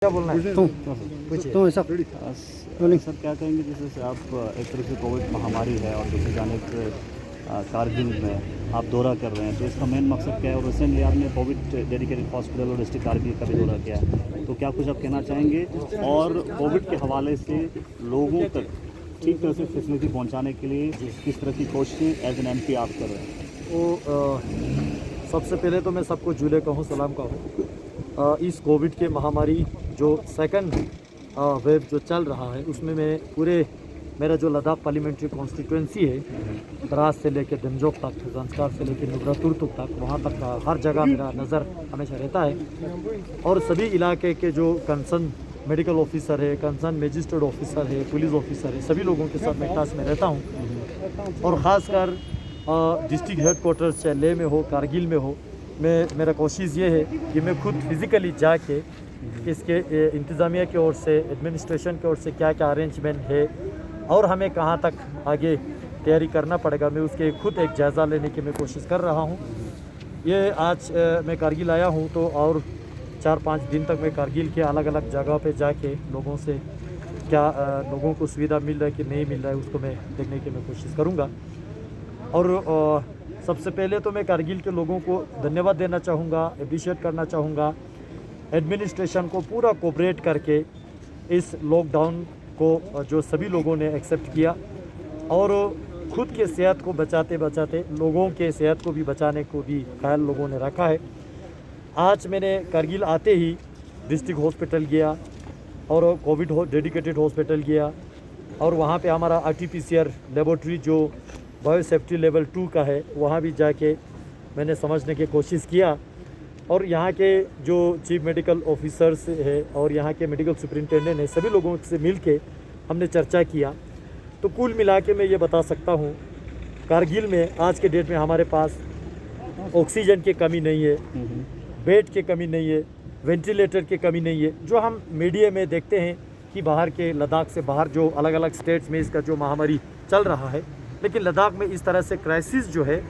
क्या बोलना है? तुम ऐसा सर क्या कहेंगे जैसे आप एक तरह से कोविड महामारी है और दूसरी जानिब कारगिल में आप दौरा कर रहे हैं, तो इसका मेन मकसद क्या है? और रिसेंटली आपने कोविड डेडिकेटेड हॉस्पिटल और डिस्ट्रिक्ट कारगिल का भी दौरा किया है, तो क्या कुछ आप कहना चाहेंगे? और कोविड के हवाले से लोगों तक ठीक तरह से फैसिलिटी पहुंचाने के लिए किस तरह की कोशिशें एज एन एमपी आप कर रहे हैं? तो सबसे पहले तो मैं सबको जुले कहूँ, सलाम कहूँ। इस कोविड के महामारी जो सेकंड वेव जो चल रहा है उसमें मैं पूरे मेरा जो लद्दाख पार्लियामेंट्री कॉन्स्टिट्यूंसी है, द्रास से लेकर दमजोक तक, जंस्कार से लेकर नुब्रा तुर्तुक तक, वहाँ तक हर जगह मेरा नज़र हमेशा रहता है। और सभी इलाके के जो कंसर्न मेडिकल ऑफिसर है, कंसर्न मजिस्ट्रेट ऑफिसर है, पुलिस ऑफिसर है, सभी लोगों के साथ मैं टच में रहता हूँ। और ख़ासकर डिस्ट्रिक्ट हेडकोार्टर्स चाहे लेह में हो, कारगिल में हो, मेरा कोशिश ये है कि मैं खुद फिज़िकली जाके इसके इंतज़ामिया की ओर से, एडमिनिस्ट्रेशन की ओर से क्या क्या अरेंजमेंट है और हमें कहाँ तक आगे तैयारी करना पड़ेगा, मैं उसके खुद एक जायज़ा लेने की मैं कोशिश कर रहा हूँ। ये आज मैं कारगिल आया हूँ तो और 4-5 दिन तक मैं कारगिल के अलग अलग जगह पे जाके लोगों से क्या लोगों को सुविधा मिल रहा है कि नहीं मिल रहा है उसको मैं देखने की मैं कोशिश करूँगा। और सबसे पहले तो मैं कारगिल के लोगों को धन्यवाद देना चाहूँगा, अप्रिशिएट करना चाहूँगा एडमिनिस्ट्रेशन को पूरा कोऑपरेट करके इस लॉकडाउन को जो सभी लोगों ने एक्सेप्ट किया और खुद के सेहत को बचाते बचाते लोगों के सेहत को भी बचाने को भी ख्याल लोगों ने रखा है। आज मैंने कारगिल आते ही डिस्ट्रिक्ट हॉस्पिटल गया और कोविड डेडिकेटेड हॉस्पिटल गया और वहाँ पे हमारा RT-PCR लेबोरेटरी जो बायोसेफ्टी लेवल 2 का है वहाँ भी जाके मैंने समझने की कोशिश किया। और यहाँ के जो चीफ मेडिकल ऑफिसर्स है और यहाँ के मेडिकल सुपरिटेंडेंट है, सभी लोगों से मिल के हमने चर्चा किया। तो कुल मिला के मैं ये बता सकता हूँ, कारगिल में आज के डेट में हमारे पास ऑक्सीजन की कमी नहीं है, बेड की कमी नहीं है, वेंटिलेटर की कमी नहीं है। जो हम मीडिया में देखते हैं कि बाहर के लद्दाख से बाहर जो अलग अलग स्टेट्स में इसका जो महामारी चल रहा है, लेकिन लद्दाख में इस तरह से क्राइसिस जो है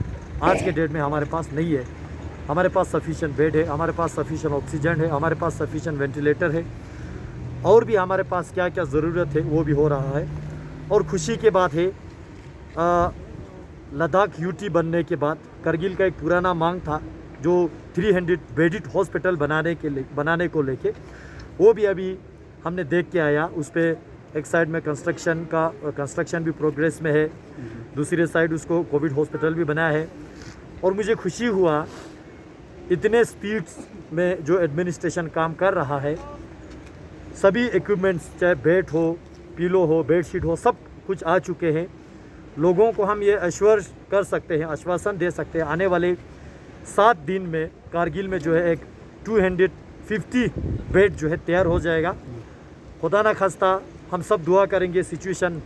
आज के डेट में हमारे पास नहीं है। हमारे पास सफिशिएंट बेड है, हमारे पास सफिशिएंट ऑक्सीजन है, हमारे पास सफिशिएंट वेंटिलेटर है और भी हमारे पास क्या क्या ज़रूरत है वो भी हो रहा है। और खुशी की बात है, लद्दाख UT बनने के बाद कारगिल का एक पुराना मांग था जो 300 बेडेड हॉस्पिटल बनाने को लेके, वो भी अभी हमने देख के आया। उस पर एक साइड में कंस्ट्रक्शन भी प्रोग्रेस में है, दूसरी साइड उसको कोविड हॉस्पिटल भी बनाया है। और मुझे खुशी हुआ इतने स्पीड्स में जो एडमिनिस्ट्रेशन काम कर रहा है, सभी इक्विपमेंट्स चाहे बेड हो, पिलो हो, बेडशीट हो, सब कुछ आ चुके हैं। लोगों को हम ये एश्योर कर सकते हैं, आश्वासन दे सकते हैं, आने वाले 7 दिन में कारगिल में जो है एक 250 बेड जो है तैयार हो जाएगा। खुदा ना खास्ता हम सब दुआ करेंगे सिचुएशन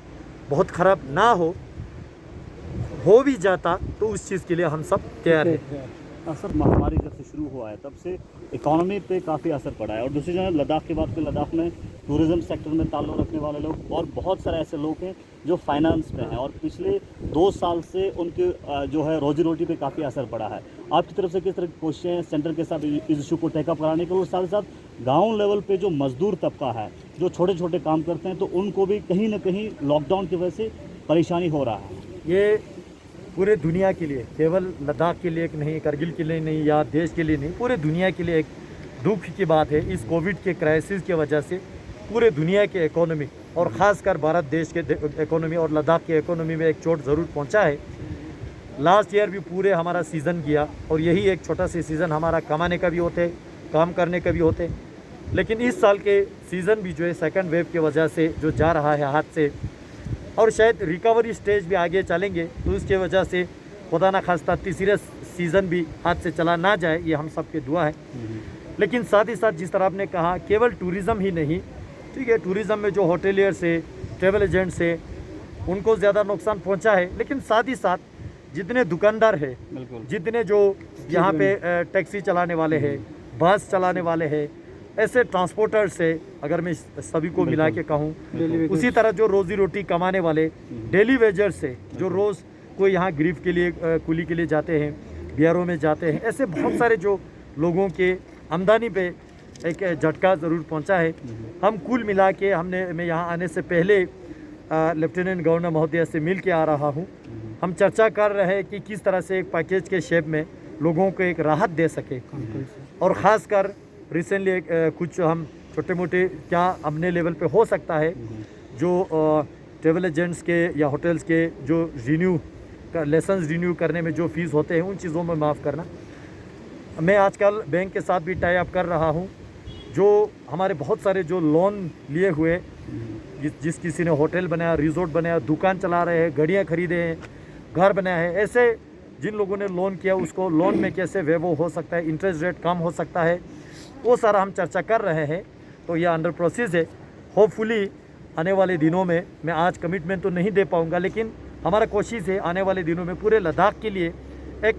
बहुत ख़राब ना हो भी जाता तो उस चीज़ के लिए हम सब तैयार हैं। सर महामारी जब से शुरू हुआ है तब से इकोनॉमी पे काफ़ी असर पड़ा है और दूसरी जगह लद्दाख की बात करें, लद्दाख में टूरिज़्म सेक्टर में ताल्लुक़ रखने वाले लोग और बहुत सारे ऐसे लोग हैं जो फाइनेंस में हैं और पिछले 2 साल से उनके जो है रोजी रोटी पे काफ़ी असर पड़ा है। आपकी तरफ से किस तरह की कोशिशें हैं सेंटर के साथ इस इशू को टेकअप कराने के लिए? और साथ ही साथ गाँव लेवल पर जो मजदूर तबका है जो छोटे छोटे काम करते हैं, तो उनको भी कहीं ना कहीं लॉकडाउन की वजह से परेशानी हो रहा है। ये पूरे दुनिया के लिए, केवल लद्दाख के लिए नहीं, कारगिल के लिए नहीं या देश के लिए नहीं, पूरे दुनिया के लिए एक दुख की बात है। इस कोविड के क्राइसिस की वजह से पूरे दुनिया के इकोनॉमी और ख़ासकर भारत देश के इकोनॉमी और लद्दाख के इकोनॉमी में एक चोट ज़रूर पहुंचा है। लास्ट ईयर भी पूरे हमारा सीज़न गया और यही एक छोटा सा सीज़न हमारा कमाने का भी होते, काम करने का भी होते। लेकिन इस साल के सीज़न भी जो है सेकेंड वेव की वजह से जो जा रहा है हाथ से, और शायद रिकवरी स्टेज भी आगे चलेंगे, तो उसके वजह से खुदा ना खास्ता तीसरा सीज़न भी हाथ से चला ना जाए, ये हम सब की दुआ है। लेकिन साथ ही साथ जिस तरह आपने कहा, केवल टूरिज़म ही नहीं, ठीक है, टूरिज़म में जो होटेलियर्स है, ट्रेवल एजेंट्स है, उनको ज़्यादा नुकसान पहुंचा है। लेकिन साथ ही साथ जितने दुकानदार है, जितने जो यहाँ पे टैक्सी चलाने वाले हैं, बस चलाने वाले हैं, ऐसे ट्रांसपोर्टर से अगर मैं सभी को मिला के कहूँ, उसी तरह जो रोज़ी रोटी कमाने वाले डेली वेजर से जो रोज़ कोई यहाँ गिरफ्त के लिए कुली के लिए जाते हैं, बिहारों में जाते हैं, ऐसे बहुत सारे जो लोगों के आमदनी पे एक झटका ज़रूर पहुंचा है। हम कुल मिला के मैं यहाँ आने से पहले लेफ्टिनेंट गवर्नर महोदय से मिल के आ रहा हूँ। हम चर्चा कर रहे हैं कि किस तरह से एक पैकेज के शेप में लोगों को एक राहत दे सके, और ख़ासकर रिसेंटली कुछ हम छोटे मोटे क्या अपने लेवल पे हो सकता है, जो ट्रेवल एजेंट्स के या होटल्स के जो लाइसेंस रिन्यू करने में जो फीस होते हैं उन चीज़ों में माफ़ करना। मैं आजकल बैंक के साथ भी टाई अप कर रहा हूँ। जो हमारे बहुत सारे जो लोन लिए हुए, जिस किसी ने होटल बनाया, रिजॉर्ट बनाया, दुकान चला रहे हैं, गाड़ियाँ खरीदे हैं, घर बनाया है, ऐसे जिन लोगों ने लोन किया उसको लोन में कैसे वेव हो सकता है, इंटरेस्ट रेट कम हो सकता है, वो सारा हम चर्चा कर रहे हैं। तो यह अंडर प्रोसेस है। होपफुली आने वाले दिनों में, मैं आज कमिटमेंट तो नहीं दे पाऊँगा, लेकिन हमारा कोशिश है आने वाले दिनों में पूरे लद्दाख के लिए एक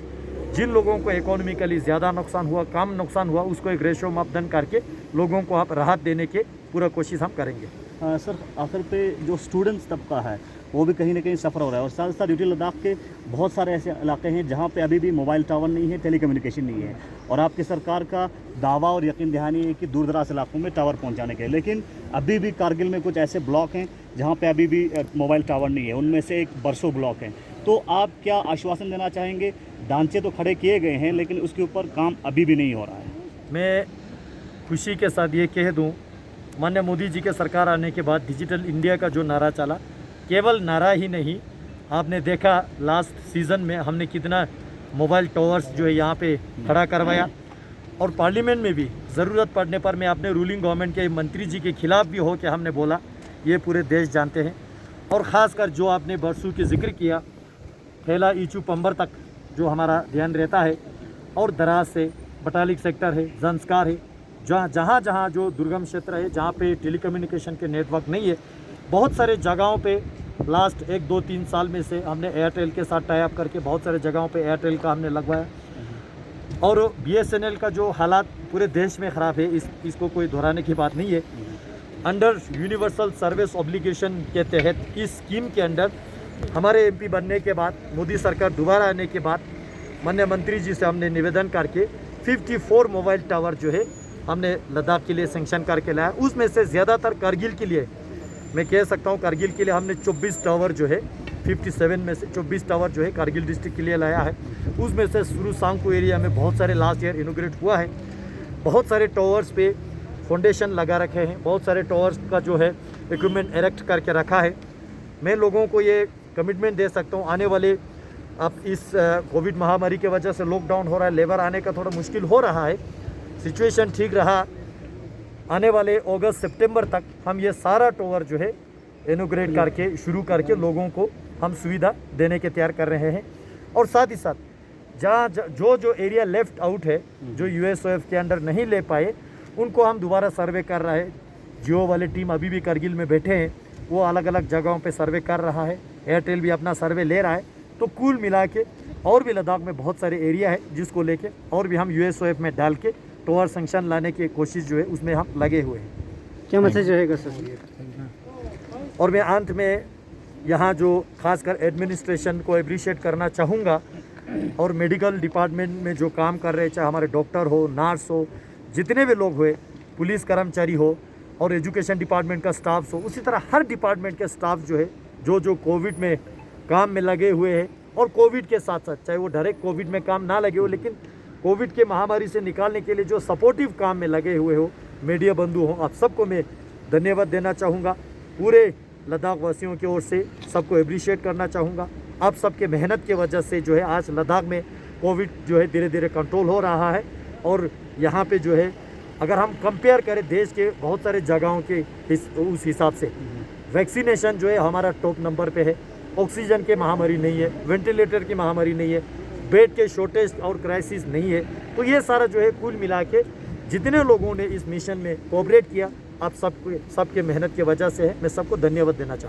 जिन लोगों को इकोनॉमिकली ज़्यादा नुकसान हुआ, कम नुकसान हुआ, उसको एक रेशो मापदंड करके लोगों को आप राहत देने के पूरा कोशिश हम करेंगे। सर, आखिर पे जो स्टूडेंट्स तबका है वो भी कहीं ना कहीं सफ़र हो रहा है, और साथ साथ यूटी लद्दाख के बहुत सारे ऐसे इलाके हैं जहाँ पे अभी भी मोबाइल टावर नहीं है, टेलीकम्युनिकेशन नहीं है, और आपकी सरकार का दावा और यकीन दहानी है कि दूर दराज इलाकों में टावर पहुँचाने के, लेकिन अभी भी कारगिल में कुछ ऐसे ब्लॉक हैं जहाँ पे अभी भी मोबाइल टावर नहीं है, उनमें से एक बरसों ब्लॉक है। तो आप क्या आश्वासन देना चाहेंगे? ढांचे तो खड़े किए गए हैं लेकिन उसके ऊपर काम अभी भी नहीं हो रहा है। मैं खुशी के साथ ये कह दूं, माननीय मोदी जी के सरकार आने के बाद डिजिटल इंडिया का जो नारा चला, केवल नारा ही नहीं, आपने देखा लास्ट सीज़न में हमने कितना मोबाइल टावर्स जो है यहाँ पे खड़ा करवाया, और पार्लियामेंट में भी ज़रूरत पड़ने पर मैं अपने रूलिंग गवर्नमेंट के मंत्री जी के खिलाफ भी हो के हमने बोला, ये पूरे देश जानते हैं। और ख़ासकर जो आपने बरसू की जिक्र किया, थेला ईचू पंबर तक जो हमारा ध्यान रहता है, और दराज से बटालिक सेक्टर है, जंस्कार है, जहाँ जहाँ जो दुर्गम क्षेत्र है, जहाँ पे टेलीकम्युनिकेशन के नेटवर्क नहीं है, बहुत सारे जगहों पे लास्ट 1-2-3 साल में से हमने एयरटेल के साथ टाई अप करके बहुत सारे जगहों पे एयरटेल का हमने लगवाया। और BSNL का जो हालात पूरे देश में ख़राब है, इसको कोई दोहराने की बात नहीं है। अंडर यूनिवर्सल सर्विस ऑब्लिगेशन के तहत इस स्कीम के अंडर हमारे MP बनने के बाद, मोदी सरकार दोबारा आने के बाद, माननीय मंत्री जी से हमने निवेदन करके 54 मोबाइल टावर जो है हमने लद्दाख के लिए सेंक्शन करके लाया। उसमें से ज़्यादातर कारगिल के लिए, मैं कह सकता हूँ कारगिल के लिए हमने 24 टावर जो है, 57 में से 24 टावर जो है कारगिल डिस्ट्रिक्ट के लिए लाया है। उसमें से सुरू सांगपू एरिया में बहुत सारे लास्ट ईयर इनोग्रेट हुआ है। बहुत सारे टावर्स पे फाउंडेशन लगा रखे हैं, बहुत सारे टावर्स का जो है इक्विपमेंट इरेक्ट करके रखा है। मैं लोगों को ये कमिटमेंट दे सकता हूँ, आने वाले अब इस कोविड महामारी की वजह से लॉकडाउन हो रहा है, लेबर आने का थोड़ा मुश्किल हो रहा है, सिचुएशन ठीक रहा, आने वाले अगस्त सितंबर तक हम ये सारा टावर जो है इनोग्रेट करके शुरू करके लोगों को हम सुविधा देने के तैयार कर रहे हैं। और साथ ही साथ जहाँ जो एरिया लेफ्ट आउट है, जो USOF के अंडर नहीं ले पाए, उनको हम दोबारा सर्वे कर रहे हैं। जियो वाले टीम अभी भी करगिल में बैठे हैं, वो अलग अलग जगहों पे सर्वे कर रहा है, एयरटेल भी अपना सर्वे ले रहा है। तो कुल मिला के और भी लद्दाख में बहुत सारे एरिया है जिसको लेके और भी हम USOF में डाल के टावर सेंक्शन लाने की कोशिश जो है उसमें हम लगे हुए हैं। क्या मैसेज रहेगा सर? और मैं अंत में यहाँ जो खासकर एडमिनिस्ट्रेशन को अप्रिशिएट करना चाहूँगा, और मेडिकल डिपार्टमेंट में जो काम कर रहे, चाहे हमारे डॉक्टर हो, नर्स हो, जितने भी लोग हुए, पुलिस कर्मचारी हो, और एजुकेशन डिपार्टमेंट का स्टाफ हो, उसी तरह हर डिपार्टमेंट के स्टाफ जो है जो कोविड में काम में लगे हुए हैं, और कोविड के साथ साथ चाहे वो डायरेक्ट कोविड में काम ना लगे हो, लेकिन कोविड के महामारी से निकालने के लिए जो सपोर्टिव काम में लगे हुए हो, मीडिया बंधु हो, आप सबको मैं धन्यवाद देना चाहूँगा। पूरे लद्दाख वासियों की ओर से सबको अप्रिशिएट करना चाहूँगा। आप सबके मेहनत की वजह से जो है आज लद्दाख में कोविड जो है धीरे धीरे कंट्रोल हो रहा है। और यहाँ पे जो है अगर हम कंपेयर करें देश के बहुत सारे जगहों के उस हिसाब से वैक्सीनेशन जो है हमारा टॉप नंबर पे है। ऑक्सीजन की महामारी नहीं है, वेंटिलेटर की महामारी नहीं है, बेड के शॉर्टेज और क्राइसिस नहीं है। तो ये सारा जो है कुल मिला के जितने लोगों ने इस मिशन में कोऑपरेट किया, आप सबके मेहनत की वजह से है। मैं सबको धन्यवाद देना चाहूँगा।